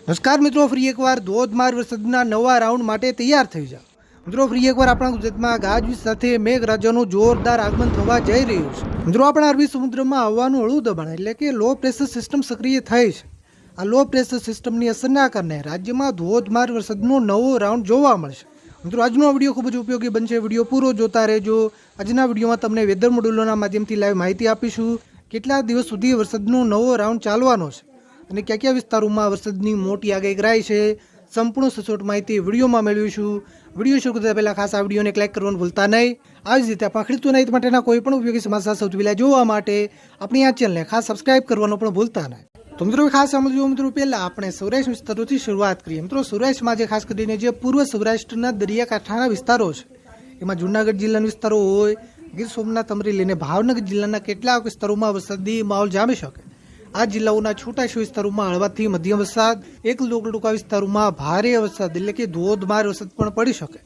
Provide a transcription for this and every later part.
નમસ્કાર મિત્રો, ફરી એકવાર ધોધમાર વરસાદના નવા રાઉન્ડ માટે તૈયાર થઈ જાઓ. મિત્રો, ફરી એકવાર આપણા ગુજરાતમાં ગાજવીજ સાથે મેઘરાજાનું જોરદાર આગમન થવા જઈ રહ્યું છે. મિત્રો, આપણા અરબી સમુદ્રમાં હવાનું હળવું દબાણ એટલે કે લો પ્રેશર સિસ્ટમ સક્રિય થઈ છે. આ લો પ્રેશર સિસ્ટમની અસરના કારણે રાજ્યમાં ધોધમાર વરસાદનો નવો રાઉન્ડ જોવા મળશે. મિત્રો, આજનો વિડીયો ખૂબ જ ઉપયોગી બનશે. વિડીયો પૂરો જોતા રહેજો. આજના વિડીયોમાં તમને વેધર મોડ્યુલોના માધ્યમથી લાઈવ માહિતી આપીશું. કેટલા દિવસ સુધી વરસાદનો નવો રાઉન્ડ ચાલવાનો છે અને કયા કયા વિસ્તારોમાં વરસાદની મોટી આગાહી કરાઈ છે, સંપૂર્ણ સચોટ માહિતી વિડીયોમાં મેળવીશું. વિડીયો શરૂ કરતા પહેલાં ખાસ આ વિડીયોને લાઈક કરવાનું ભૂલતા નહીં. આવી જ રીતે આપણા ખેડૂતોના હિત માટેના કોઈ પણ ઉપયોગી સમાચાર સૌથી પહેલાં જોવા માટે આપણી આ ચેનલને ખાસ સબસ્ક્રાઇબ કરવાનું પણ ભૂલતા નહીં. તો મિત્રો, ખાસ સમજો મિત્રો, પહેલાં આપણે સૌરાષ્ટ્ર વિસ્તારોથી શરૂઆત કરીએ. મિત્રો, સૌરાષ્ટ્રમાં જે ખાસ કરીને જે પૂર્વ સૌરાષ્ટ્રના દરિયાકાંઠાના વિસ્તારો છે એમાં જૂનાગઢ જિલ્લાના વિસ્તારો હોય, ગીર સોમનાથ, અમરેલી અને ભાવનગર જિલ્લાના કેટલાક વિસ્તારોમાં વરસાદી માહોલ જામી શકે. આ જિલ્લાઓના છૂટાછવાયા વિસ્તારોમાં હળવાથી મધ્યમ વરસાદ, એક ટૂંકા વિસ્તારોમાં ભારે વરસાદ એટલે કે ધોધમાર વરસાદ પણ પડી શકે.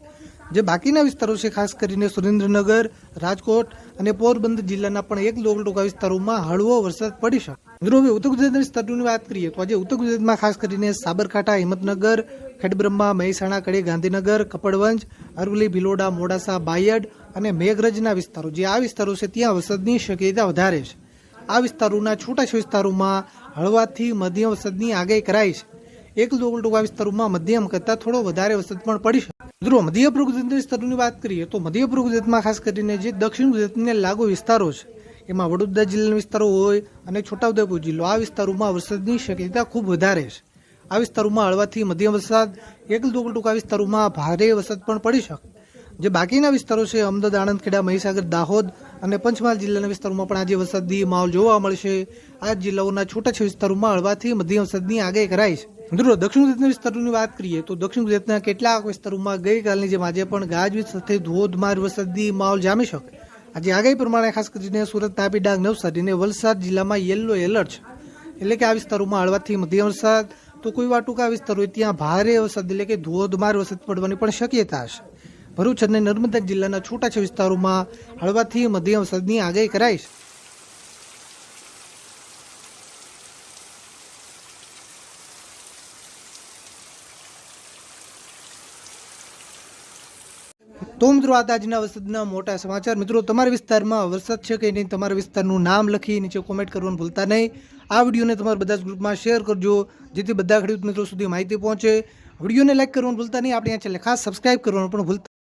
જે બાકીના વિસ્તારો છે ખાસ કરીને સુરેન્દ્રનગર, રાજકોટ અને પોરબંદર જિલ્લાના પણ એક ટૂંકા વિસ્તારોમાં હળવો વરસાદ પડી શકે. મિત્રો, હવે ઉત્તર ગુજરાતના વિસ્તારોની વાત કરીએ તો આજે ઉત્તર ગુજરાતમાં ખાસ કરીને સાબરકાંઠા, હિંમતનગર, ખેડબ્રહ્મા, મહેસાણા, કડી, ગાંધીનગર, કપડવંજ, અરવલ્લી, ભિલોડા, મોડાસા, બાયડ અને મેઘરજના વિસ્તારો, જે આ વિસ્તારો છે ત્યાં વરસાદની શક્યતા વધારે છે. આ વિસ્તારોના છૂટાછવાયા વિસ્તારોમાં હળવાથી મધ્યમ વરસાદની આગાહી કરાઈ છે. એક ટૂંકા વિસ્તારોમાં મધ્યમ કરતાં થોડો વધારે વરસાદ પણ પડી શકે. મિત્રો, મધ્ય પૂર્વ ગુજરાતના વિસ્તારોની વાત કરીએ તો મધ્ય પૂર્વ ગુજરાતમાં ખાસ કરીને જે દક્ષિણ ગુજરાતને લાગુ વિસ્તારો છે એમાં વડોદરા જિલ્લાના વિસ્તારો હોય અને છોટાઉદેપુર જિલ્લો, આ વિસ્તારોમાં વરસાદની શક્યતા ખૂબ વધારે છે. આ વિસ્તારોમાં હળવાથી મધ્યમ વરસાદ, એક ટૂંકા વિસ્તારોમાં ભારે વરસાદ પણ પડી શકે. જે બાકીના વિસ્તારો છે અમદાવાદ, આણંદ, ખેડા, મહીસાગર, દાહોદ અને પંચમહાલ જિલ્લાના વિસ્તારોમાં પણ આજે વરસાદી માહોલ જોવા મળશે. આ જિલ્લાઓના છૂટાછવાયા વિસ્તારોમાં હળવાથી મધ્યમ વરસાદની આગાહી કરાઈ છે. મિત્રો, દક્ષિણ ગુજરાતના વિસ્તારોની વાત કરીએ તો દક્ષિણ ગુજરાતના કેટલાક વિસ્તારોમાં ગઈકાલની જેમ આજે પણ ગાજવીજ સાથે ધોધમાર વરસાદી માહોલ જામી શકે. આજે આગાહી પ્રમાણે ખાસ કરીને સુરત, તાપી, ડાંગ, નવસારી અને વલસાડ જિલ્લામાં યલો એલર્ટ છે. એટલે કે આ વિસ્તારોમાં હળવાથી મધ્યમ વરસાદ, તો કોઈ વાર ટૂંકા વિસ્તારો હોય ત્યાં ભારે વરસાદ એટલે કે ધોધમાર વરસાદ પડવાની પણ શક્યતા છે. ભરૂચ અને નર્મદા જિલ્લાના છૂટાછવાયા વિસ્તારોમાં હળવાથી મધ્યમ વરસાદની આગાહી કરાઈ છે. તો મિત્રો, આ આજના વરસાદના મોટા સમાચાર. મિત્રો, તમારા વિસ્તારમાં વરસાદ છે કે નહીં, તમારા વિસ્તારનું નામ લખી નીચે કોમેન્ટ કરવાનું ભૂલતા નહીં. આ વિડીયોને તમારા બધા જ ગ્રુપમાં શેર કરજો જેથી બધા ખેડૂત મિત્રો સુધી માહિતી પહોંચે. વિડીયોને લાઈક કરવાનું ભૂલતા નહીં. આપણી આ ચેનલ ખાસ સબસ્ક્રાઇબ કરવાનું પણ ભૂલતા